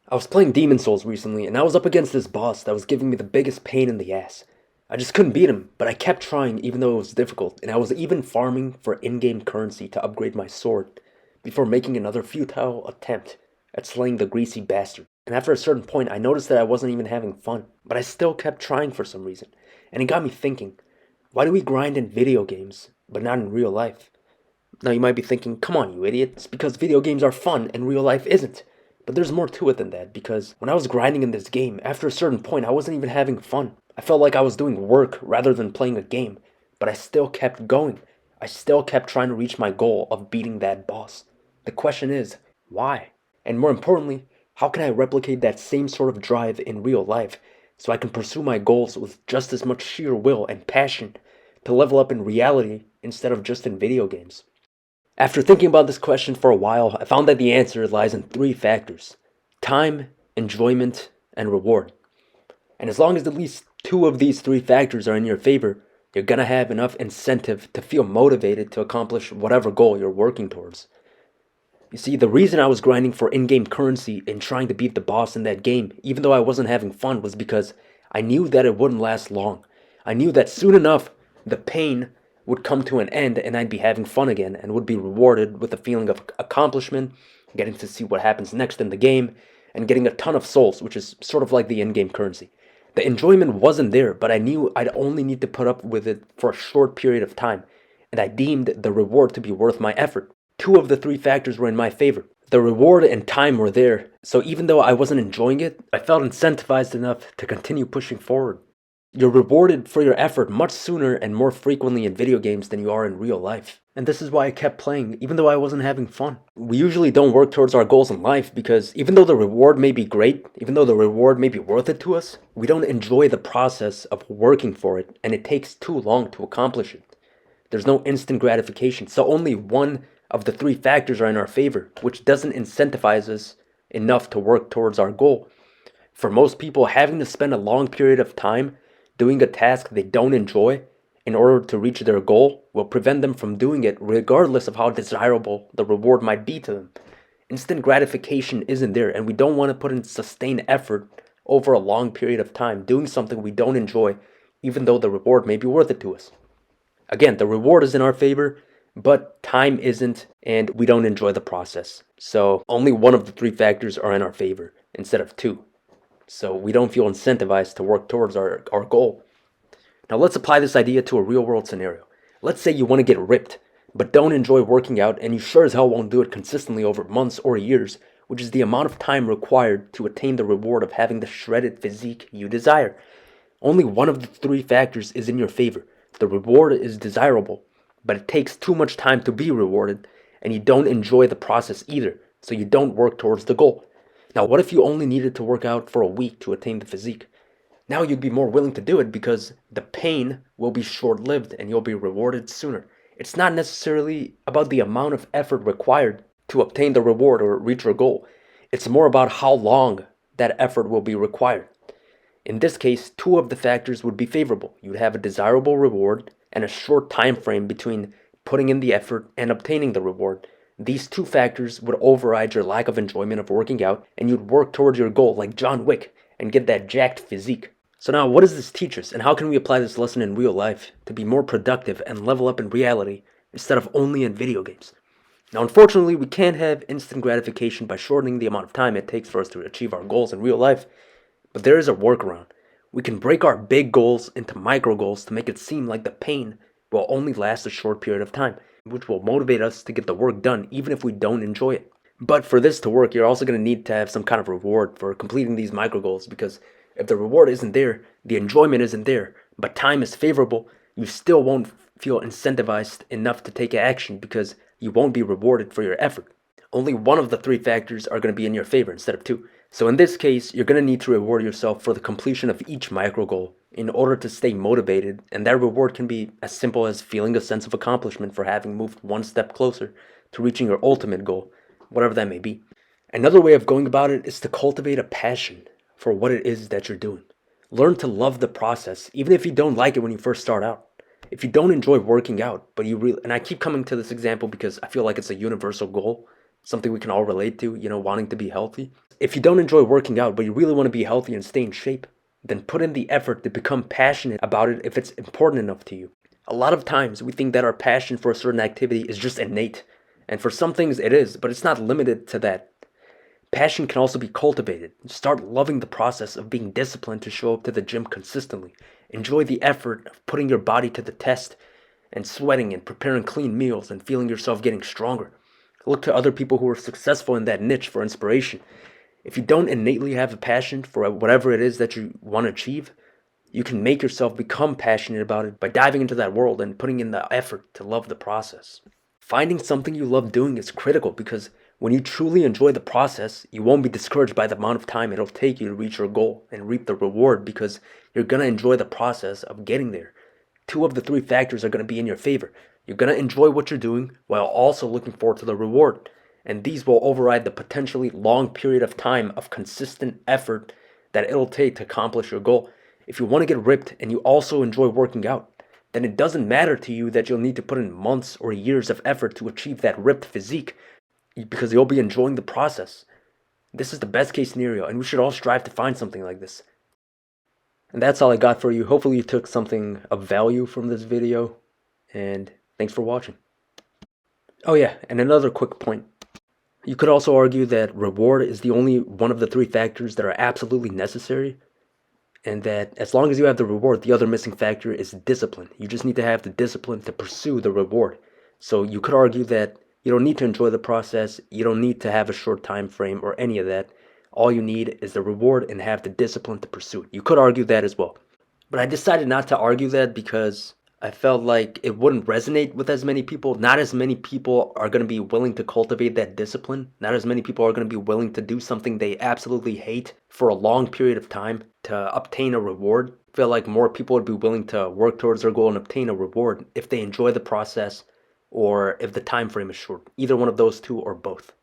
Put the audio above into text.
I was playing Demon Souls recently, and I was up against this boss that was giving me the biggest pain in the ass. I just couldn't beat him, but I kept trying even though it was difficult, and I was even farming for in-game currency to upgrade my sword before making another futile attempt at slaying the greasy bastard. And after a certain point, I noticed that I wasn't even having fun, but I still kept trying for some reason. And it got me thinking, why do we grind in video games, but not in real life? Now you might be thinking, come on, you idiot, it's because video games are fun and real life isn't. But there's more to it than that, because when I was grinding in this game, after a certain point, I wasn't even having fun. I felt like I was doing work rather than playing a game, but I still kept going. I still kept trying to reach my goal of beating that boss. The question is, why? And more importantly, how can I replicate that same sort of drive in real life so I can pursue my goals with just as much sheer will and passion to level up in reality instead of just in video games? After thinking about this question for a while, I found that the answer lies in three factors: time, enjoyment, and reward. And as long as at least two of these three factors are in your favor, you're gonna have enough incentive to feel motivated to accomplish whatever goal you're working towards. You see, the reason I was grinding for in-game currency and trying to beat the boss in that game, even though I wasn't having fun, was because I knew that it wouldn't last long. I knew that soon enough, the pain would come to an end and I'd be having fun again and would be rewarded with a feeling of accomplishment, getting to see what happens next in the game, and getting a ton of souls, which is sort of like the in-game currency. The enjoyment wasn't there, but I knew I'd only need to put up with it for a short period of time, and I deemed the reward to be worth my effort. Two of the three factors were in my favor. The reward and time were there, so even though I wasn't enjoying it, I felt incentivized enough to continue pushing forward. You're rewarded for your effort much sooner and more frequently in video games than you are in real life. And this is why I kept playing, even though I wasn't having fun. We usually don't work towards our goals in life because even though the reward may be great, even though the reward may be worth it to us, we don't enjoy the process of working for it, and it takes too long to accomplish it. There's no instant gratification, so only one of the three factors are in our favor, which doesn't incentivize us enough to work towards our goal. For most people, having to spend a long period of time doing a task they don't enjoy in order to reach their goal will prevent them from doing it regardless of how desirable the reward might be to them. Instant gratification isn't there, and we don't want to put in sustained effort over a long period of time doing something we don't enjoy, even though the reward may be worth it to us. Again, the reward is in our favor, but time isn't, and we don't enjoy the process. So only one of the three factors are in our favor instead of two. So we don't feel incentivized to work towards our goal. Now let's apply this idea to a real world scenario. Let's say you want to get ripped, but don't enjoy working out, and you sure as hell won't do it consistently over months or years, which is the amount of time required to attain the reward of having the shredded physique you desire. Only one of the three factors is in your favor. The reward is desirable, but it takes too much time to be rewarded, and you don't enjoy the process either, so you don't work towards the goal. Now, what if you only needed to work out for a week to attain the physique? Now you'd be more willing to do it because the pain will be short-lived and you'll be rewarded sooner. It's not necessarily about the amount of effort required to obtain the reward or reach your goal. It's more about how long that effort will be required. In this case, two of the factors would be favorable. You'd have a desirable reward and a short time frame between putting in the effort and obtaining the reward. These two factors would override your lack of enjoyment of working out, and you'd work towards your goal like John Wick and get that jacked physique. So now, what does this teach us, and how can we apply this lesson in real life to be more productive and level up in reality instead of only in video games? Now, unfortunately, we can't have instant gratification by shortening the amount of time it takes for us to achieve our goals in real life, but there is a workaround. We can break our big goals into micro goals to make it seem like the pain will only last a short period of time, which will motivate us to get the work done even if we don't enjoy it. But for this to work, you're also going to need to have some kind of reward for completing these micro goals, because if the reward isn't there, the enjoyment isn't there, but time is favorable, you still won't feel incentivized enough to take action because you won't be rewarded for your effort. Only one of the three factors are going to be in your favor instead of two. So in this case, you're going to need to reward yourself for the completion of each micro goal in order to stay motivated, and that reward can be as simple as feeling a sense of accomplishment for having moved one step closer to reaching your ultimate goal, whatever that may be. Another way of going about it is to cultivate a passion for what it is that you're doing. Learn to love the process, even if you don't like it when you first start out. If you don't enjoy working out, but you really, and I keep coming to this example because I feel like it's a universal goal, something we can all relate to, wanting to be healthy. If you don't enjoy working out, but you really want to be healthy and stay in shape, then put in the effort to become passionate about it if it's important enough to you. A lot of times we think that our passion for a certain activity is just innate, and for some things it is, but it's not limited to that. Passion can also be cultivated. Start loving the process of being disciplined to show up to the gym consistently. Enjoy the effort of putting your body to the test and sweating and preparing clean meals and feeling yourself getting stronger. Look to other people who are successful in that niche for inspiration. If you don't innately have a passion for whatever it is that you want to achieve, you can make yourself become passionate about it by diving into that world and putting in the effort to love the process. Finding something you love doing is critical because when you truly enjoy the process, you won't be discouraged by the amount of time it'll take you to reach your goal and reap the reward because you're going to enjoy the process of getting there. Two of the three factors are going to be in your favor. You're going to enjoy what you're doing while also looking forward to the reward. And these will override the potentially long period of time of consistent effort that it'll take to accomplish your goal. If you want to get ripped and you also enjoy working out, then it doesn't matter to you that you'll need to put in months or years of effort to achieve that ripped physique because you'll be enjoying the process. This is the best case scenario, and we should all strive to find something like this. And that's all I got for you. Hopefully you took something of value from this video, and thanks for watching. Oh yeah, and another quick point. You could also argue that reward is the only one of the three factors that are absolutely necessary, and that as long as you have the reward, the other missing factor is discipline. You just need to have the discipline to pursue the reward. So you could argue that you don't need to enjoy the process, you don't need to have a short time frame or any of that. All you need is the reward and have the discipline to pursue it. You could argue that as well. But I decided not to argue that because I felt like it wouldn't resonate with as many people. Not as many people are going to be willing to cultivate that discipline. Not as many people are going to be willing to do something they absolutely hate for a long period of time to obtain a reward. I feel like more people would be willing to work towards their goal and obtain a reward if they enjoy the process or if the time frame is short. Either one of those two or both.